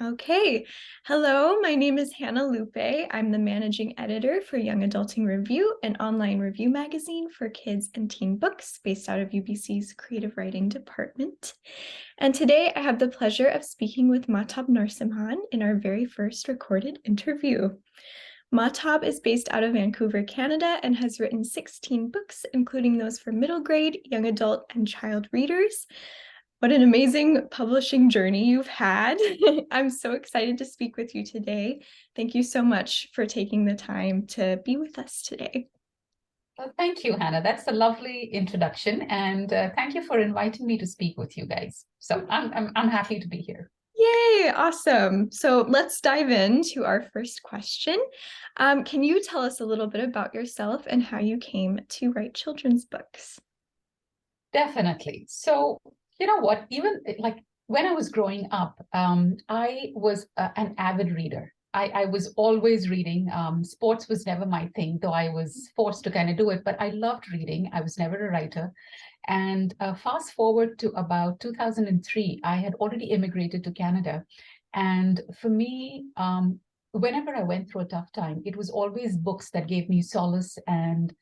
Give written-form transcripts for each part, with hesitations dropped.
Okay. Hello, my name is Hannah Lupe. I'm the managing editor for Young Adulting Review, an online review magazine for kids and teen books based out of UBC's creative writing department. And today I have the pleasure of speaking with Mahtab Narsimhan in our very first recorded interview. Mahtab is based out of Vancouver, Canada, and has written 16 books, including those for middle grade, young adult, and child readers. What an amazing publishing journey you've had. I'm so excited to speak with you today. Thank you so much for taking the time to be with us today. Well, thank you, Hannah. That's a lovely introduction, and thank you for inviting me to speak with you guys. So I'm happy to be here. Yay, awesome. So let's dive into our first question. Can you tell us a little bit about yourself and how you came to write children's books? Definitely. So you know what? Even like when I was growing up, I was an avid reader. I was always reading. Sports was never my thing, though I was forced to kind of do it. But I loved reading. I was never a writer. And fast forward to about 2003, I had already immigrated to Canada. And for me, whenever I went through a tough time, it was always books that gave me solace. And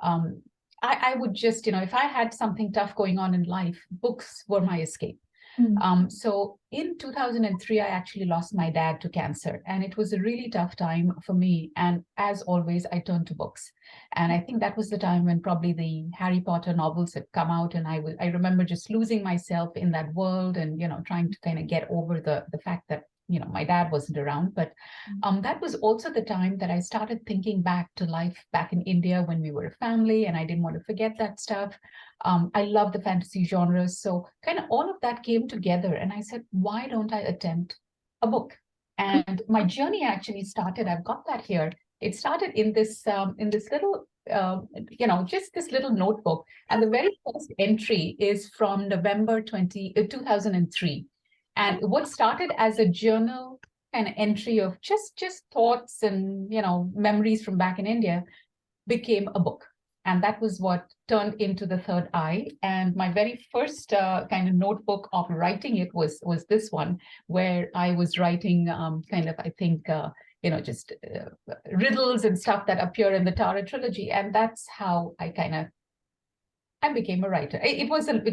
um, I would just, if I had something tough going on in life, books were my escape. Mm. So in 2003, I actually lost my dad to cancer, and it was a really tough time for me. And as always, I turned to books. And I think that was the time when probably the Harry Potter novels had come out, and I remember just losing myself in that world, and trying to kind of get over the fact that my dad wasn't around. But that was also the time that I started thinking back to life back in India when we were a family, and I didn't want to forget that stuff. I love the fantasy genres. So kind of all of that came together. And I said, why don't I attempt a book? And my journey actually started, I've got that here. It started in this little, just this little notebook. And the very first entry is from November 2003. And what started as a journal kind of entry of just thoughts and, memories from back in India became a book. And that was what turned into The Third Eye. And my very first kind of notebook of writing it was this one, where I was writing kind of, I think, just riddles and stuff that appear in the Tara trilogy. And that's how I became a writer. It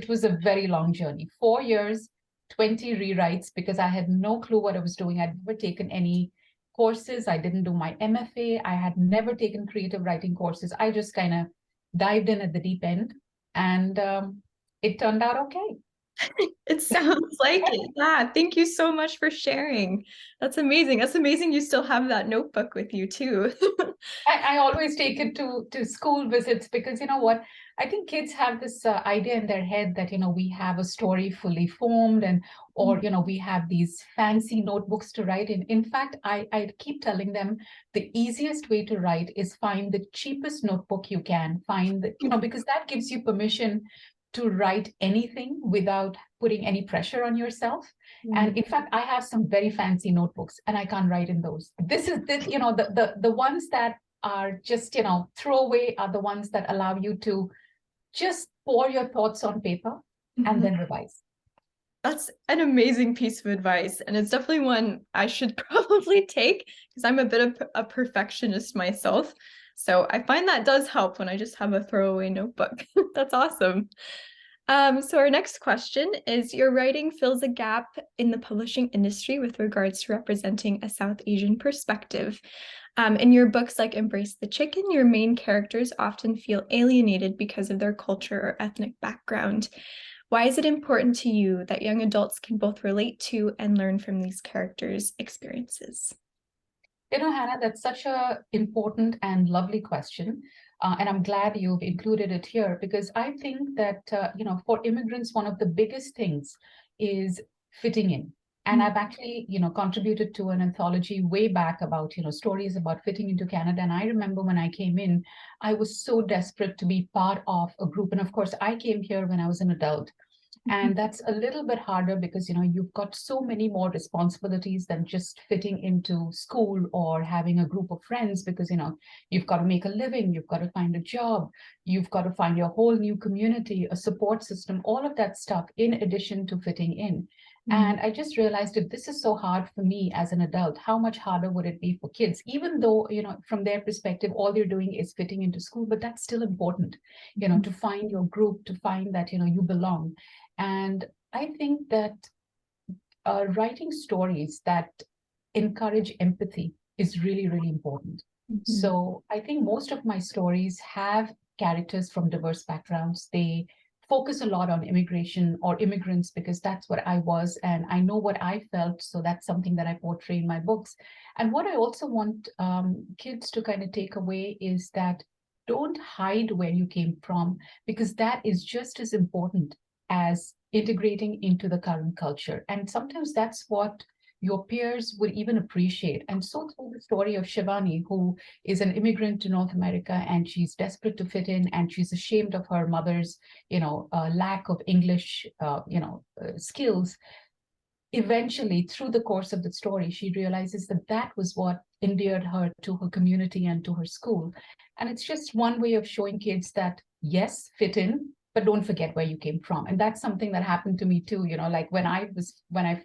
was a very long journey, 4 years, 20 rewrites, because I had no clue what I was doing. I'd never taken any courses. I didn't do my MFA. I had never taken creative writing courses. I just kind of dived in at the deep end, and it turned out okay. It sounds like it. Yeah, thank you so much for sharing. That's amazing. That's amazing you still have that notebook with you too. I always take it to school visits, because you know what? I think kids have this idea in their head that we have a story fully formed, and or we have these fancy notebooks to write in. In fact, I keep telling them the easiest way to write is find the cheapest notebook you can find, because that gives you permission to write anything without putting any pressure on yourself. And in fact, I have some very fancy notebooks, and I can't write in those. This is this, the ones that are just, throwaway are the ones that allow you to just pour your thoughts on paper and then revise. That's an amazing piece of advice. And it's definitely one I should probably take because I'm a bit of a perfectionist myself. So I find that does help when I just have a throwaway notebook. That's awesome. So our next question is, your writing fills a gap in the publishing industry with regards to representing a South Asian perspective. In your books like Embrace the Chicken, your main characters often feel alienated because of their culture or ethnic background. Why is it important to you that young adults can both relate to and learn from these characters' experiences? Hannah, that's such a important and lovely question. And I'm glad you've included it here, because I think that, for immigrants, one of the biggest things is fitting in. And I've actually, contributed to an anthology way back about, stories about fitting into Canada. And I remember when I came in, I was so desperate to be part of a group. And of course, I came here when I was an adult. And that's a little bit harder because you've got so many more responsibilities than just fitting into school or having a group of friends, because you've got to make a living, you've got to find a job, you've got to find your whole new community, a support system, all of that stuff in addition to fitting in. And I just realized if this is so hard for me as an adult, how much harder would it be for kids? Even though, from their perspective, all they're doing is fitting into school, but that's still important, to find your group, to find that, you belong. And I think that writing stories that encourage empathy is really, really important. So I think most of my stories have characters from diverse backgrounds. They focus a lot on immigration or immigrants because that's what I was and I know what I felt. So that's something that I portray in my books. And what I also want kids to kind of take away is that don't hide where you came from because that is just as important as integrating into the current culture. And sometimes that's what your peers would even appreciate. And so through the story of Shivani, who is an immigrant to North America and she's desperate to fit in and she's ashamed of her mother's, lack of English, skills. Eventually, through the course of the story, she realizes that that was what endeared her to her community and to her school. And it's just one way of showing kids that, yes, fit in, but don't forget where you came from. And that's something that happened to me too, like when I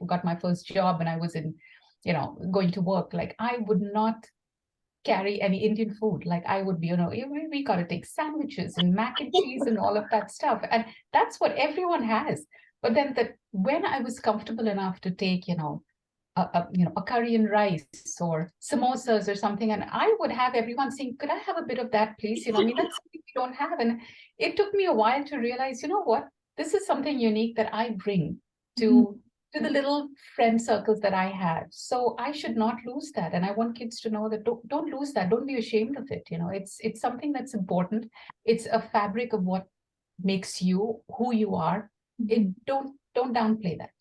got my first job and I was in, going to work, like I would not carry any Indian food. Like I would be, we got to take sandwiches and mac and cheese and all of that stuff. And that's what everyone has. But then when I was comfortable enough to take, a curry and rice or samosas or something, and I would have everyone saying, "Could I have a bit of that, please?" I mean, that's something we don't have. And it took me a while to realize, you know what, this is something unique that I bring to the little friend circles that I have. So I should not lose that. And I want kids to know that don't lose that. Don't be ashamed of it. It's something that's important. It's a fabric of what makes you who you are. Don't downplay that.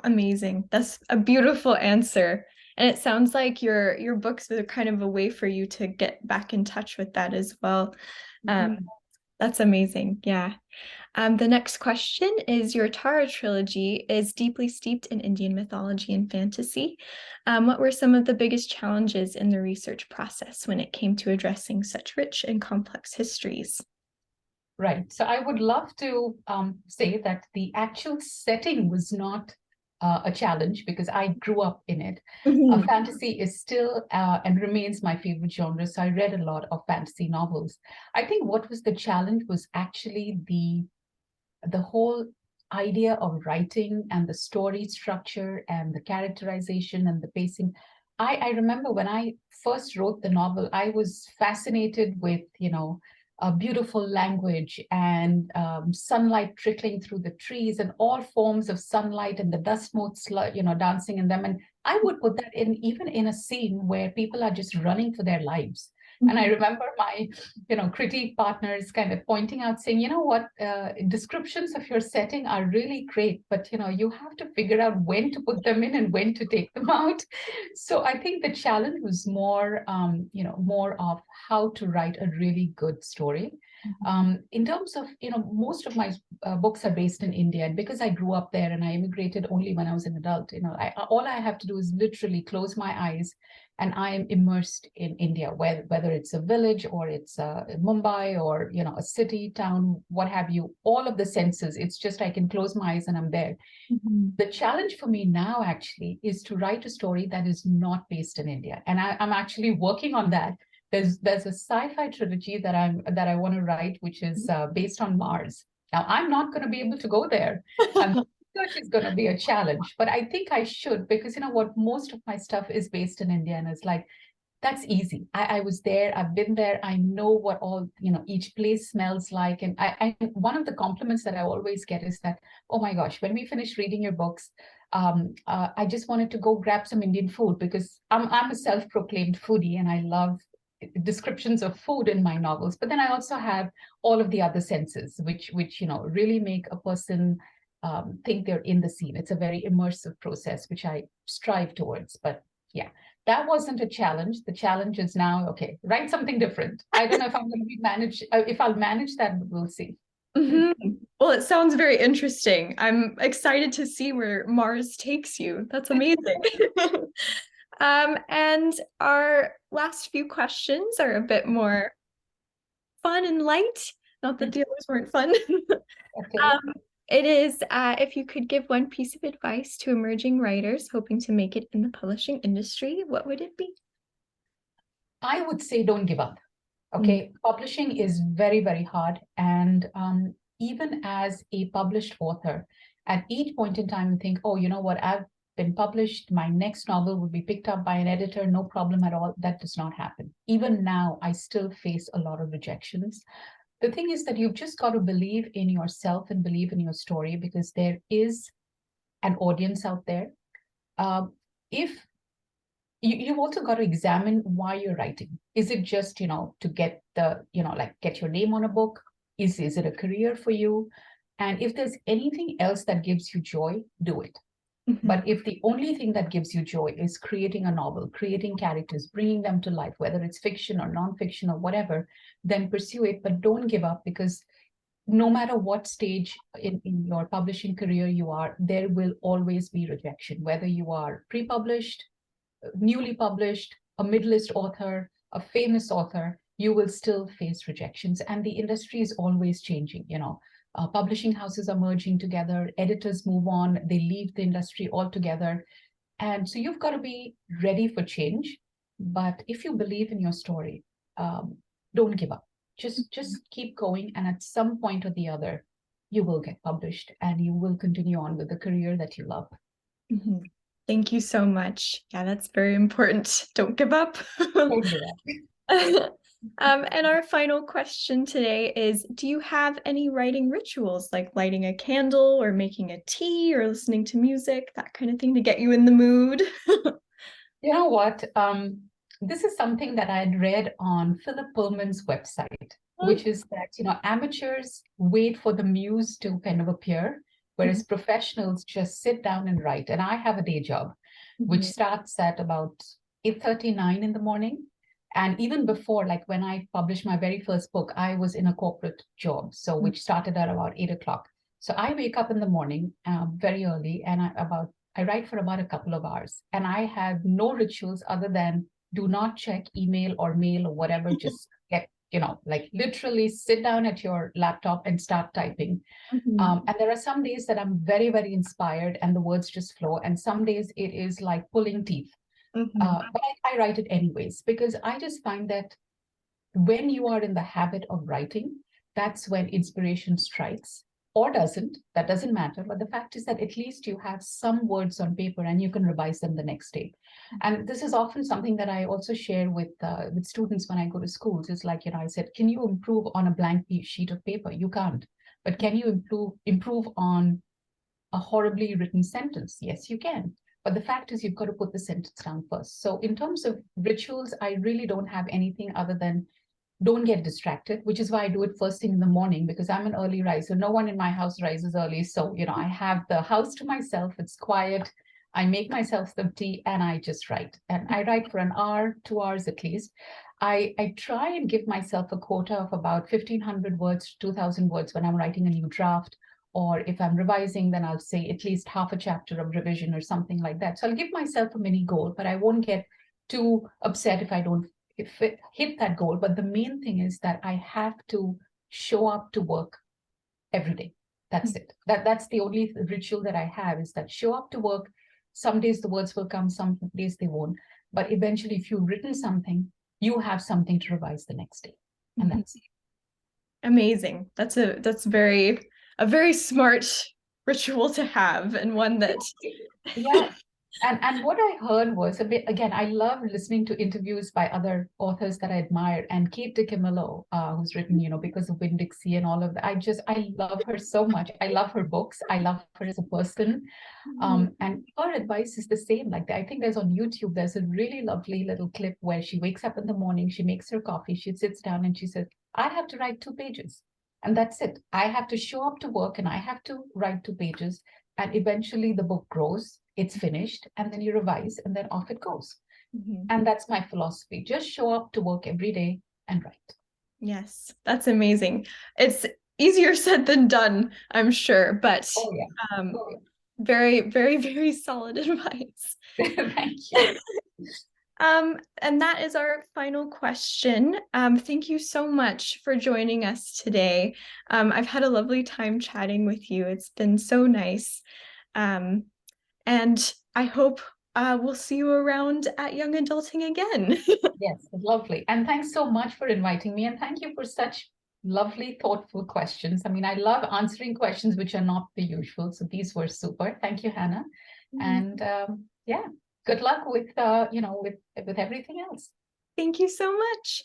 Amazing. That's a beautiful answer. And it sounds like your books are kind of a way for you to get back in touch with that as well. That's amazing. Yeah. The next question is your Tara trilogy is deeply steeped in Indian mythology and fantasy. What were some of the biggest challenges in the research process when it came to addressing such rich and complex histories? Right. So I would love to say that the actual setting was not a challenge because I grew up in it. Fantasy is still and remains my favorite genre. So I read a lot of fantasy novels. I think what was the challenge was actually the whole idea of writing and the story structure and the characterization and the pacing. I remember when I first wrote the novel, I was fascinated with, a beautiful language and sunlight trickling through the trees and all forms of sunlight and the dust motes, dancing in them. And I would put that in even in a scene where people are just running for their lives. And I remember my, critique partners kind of pointing out, saying, you know what, descriptions of your setting are really great, but, you have to figure out when to put them in and when to take them out. So I think the challenge was more, more of how to write a really good story. In terms of, most of my books are based in India, and because I grew up there and I immigrated only when I was an adult, all I have to do is literally close my eyes and I am immersed in India, whether it's a village or it's Mumbai or a city, town, what have you, all of the senses. It's just I can close my eyes and I'm there. The challenge for me now actually is to write a story that is not based in India, and I'm actually working on that. There's a sci-fi trilogy that I want to write, which is based on Mars. Now I'm not going to be able to go there. Research is going to be a challenge, but I think I should because what, most of my stuff is based in India, and it's like that's easy. I was there, I've been there, I know what all each place smells like, and one of the compliments that I always get is that, oh my gosh, when we finish reading your books, I just wanted to go grab some Indian food because I'm a self-proclaimed foodie and I love descriptions of food in my novels, but then I also have all of the other senses which really make a person think they're in the scene. It's a very immersive process, which I strive towards. But yeah, that wasn't a challenge. The challenge is now, okay, write something different. I don't know if I'm going to if I'll manage that, but we'll see. Well, it sounds very interesting. I'm excited to see where Mars takes you. That's amazing. And our last few questions are a bit more fun and light. Not that the others weren't fun. Okay. It is, if you could give one piece of advice to emerging writers hoping to make it in the publishing industry, what would it be? I would say don't give up. Mm. Okay, publishing is very, very hard. And even as a published author, at each point in time, you think, oh, you know what, I've been published, my next novel will be picked up by an editor, no problem at all. That does not happen. Even now, I still face a lot of rejections. The thing is that you've just got to believe in yourself and believe in your story because there is an audience out there. If you've also got to examine why you're writing. Is it just, to get like get your name on a book? Is it a career for you? And if there's anything else that gives you joy, do it. Mhm. But if the only thing that gives you joy is creating a novel, creating characters, bringing them to life, whether it's fiction or nonfiction or whatever, then pursue it. But don't give up because no matter what stage in your publishing career you are, there will always be rejection, whether you are pre-published, newly published, a mid-list author, a famous author, you will still face rejections. And the industry is always changing. Publishing houses are merging together, editors move on, they leave the industry altogether. And so you've got to be ready for change. But if you believe in your story, um, don't give up. Just keep going. And at some point or the other, you will get published and you will continue on with the career that you love. Mhm. Thank you so much. Yeah, that's very important. Don't give up. Don't give up. And our final question today is, do you have any writing rituals like lighting a candle or making a tea or listening to music, that kind of thing to get you in the mood? You know what? This is something that I had read on Philip Pullman's website, which is that, amateurs wait for the muse to kind of appear, whereas professionals just sit down and write. And I have a day job, which Mhm. starts at about 8:39 in the morning. And even before, like when I published my very first book, I was in a corporate job, so which started at about 8 o'clock. So I wake up in the morning very early, and I write for about a couple of hours, and I have no rituals other than do not check email or mail or whatever. Just get, like literally sit down at your laptop and start typing. Mhm. And there are some days that I'm very, very inspired and the words just flow. And some days it is like pulling teeth. Mhm. But I write it anyways because I just find that when you are in the habit of writing, that's when inspiration strikes or doesn't. That doesn't matter. But the fact is that at least you have some words on paper and you can revise them the next day. And this is often something that I also share with students when I go to schools. It's like, I said, can you improve on a blank sheet of paper? You can't. But can you improve on a horribly written sentence? Yes, you can. But the fact is, you've got to put the sentence down first. So, in terms of rituals, I really don't have anything other than don't get distracted, which is why I do it first thing in the morning because I'm an early riser. No one in my house rises early. So, I have the house to myself. It's quiet. I make myself some tea and I just write. And I write for an hour, 2 hours at least. I try and give myself a quota of about 1,500 words, 2,000 words when I'm writing a new draft. Or if I'm revising, then I'll say at least half a chapter of revision or something like that. So I'll give myself a mini goal, but I won't get too upset if I don't hit that goal. But the main thing is that I have to show up to work every day. That's it. That's the only ritual that I have is that show up to work. Some days the words will come, some days they won't. But eventually, if you've written something, you have something to revise the next day. And Mhm. that's it. Amazing. That's a very smart ritual to have and one that Yeah. And what I heard was a bit again, I love listening to interviews by other authors that I admire. And Kate DiCamillo, who's written, Because of Winn-Dixie and all of that. I love her so much. I love her books. I love her as a person. And her advice is the same. Like I think there's on YouTube, there's a really lovely little clip where she wakes up in the morning, she makes her coffee, she sits down and she says, I have to write 2 pages. And that's it. I have to show up to work and I have to write 2 pages. And eventually the book grows, it's finished, and then you revise, and then off it goes. Mhm. And that's my philosophy. Just show up to work every day and write. Yes, that's amazing. It's easier said than done, I'm sure, but Oh, yeah. um, Oh, very, very, very solid advice. yeah. Thank you. And that is our final question. Thank you so much for joining us today. I've had a lovely time chatting with you. It's been so nice. Um, and I hope we'll see you around at Young Adulting again. Yes, lovely. And thanks so much for inviting me. And thank you for such lovely, thoughtful questions. I mean, I love answering questions which are not the usual. So these were super. Thank you, Hannah. And yeah, good luck with with everything else. Thank you so much.